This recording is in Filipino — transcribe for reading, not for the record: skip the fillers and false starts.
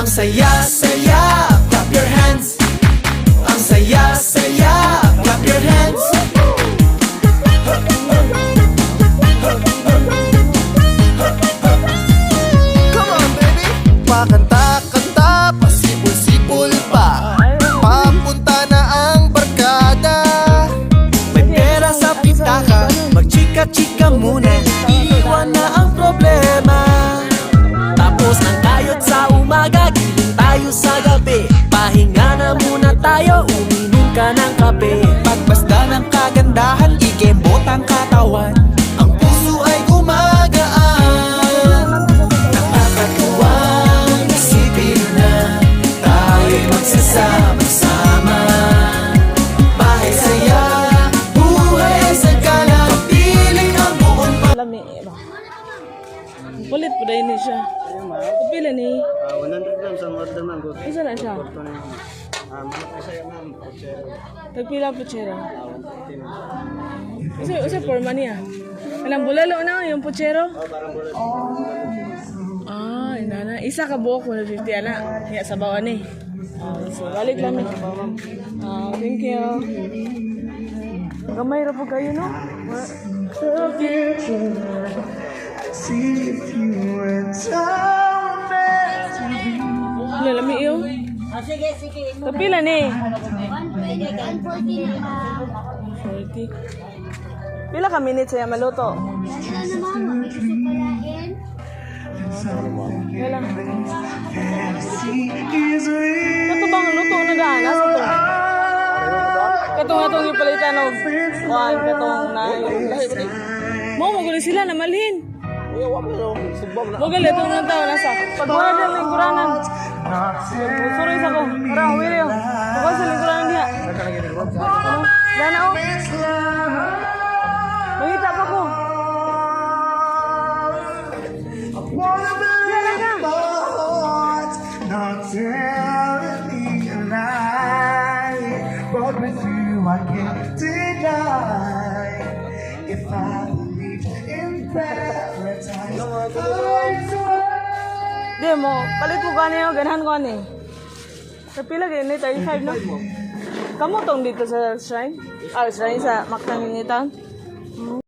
Ang saya-saya, clap your hands. Ang saya-saya, clap your hands. Come on, baby. Pakanta-kanta, pasipul-sipul pa. Papunta na ang barkada. May pera sa pitaka, magchika-chika muna. Iiwan na ang problema. Tapos ang kayod sa umaga, giling tayo sa gabi. Pahinga na muna tayo, uminom ka ng kape. Pagbasta ng kagandahan, ikembot ang katawan. Ang puso ay gumagaan. Nakakatuwang isipin na tayo'y magsasama-sama. Bahay saya, buhay sa gala, piling ang buong Lami ba? Kulit po dahil ni siya. Kapila ni? 100 grams ang order ma'am. Isa na siya? Ito na yun. Manok na siya ma'am. Tagpila puchera. Usa forma niya. Anong bulalo na yung puchero? Inana. Isa ka buok 150 ana. Kaya sa bawa ni. So balik lang eh. Thank you. Gamay ra po kayo no? See if you were down meant to be. Lalami iyo. Sige, sige. Kapila ni? 140 na. 40. Pila ka minutes siya maluto? Ano naman, makikipalain. Wala. Fantasy is real. Kato bang luto na gana sa to? Katong atong ipalitan og katong na mo magulo sila na malhin. Mo gali itong nang tao nasa. Pag wala din lingkuranan. Sorry sa ko. Tara, huwili yun. Pagod sa lingkuranan diha. Gana o. Mangita pa ko. Wanna believe my heart, not telling me a lie. But with you I can't deny. If I believe in paradise, I swear. Di mo, palit mo gani yung ganahan ko ani. Kapila gani, 35 na. Kamu tong dito sa shrine? Shrine sa Mactan Town?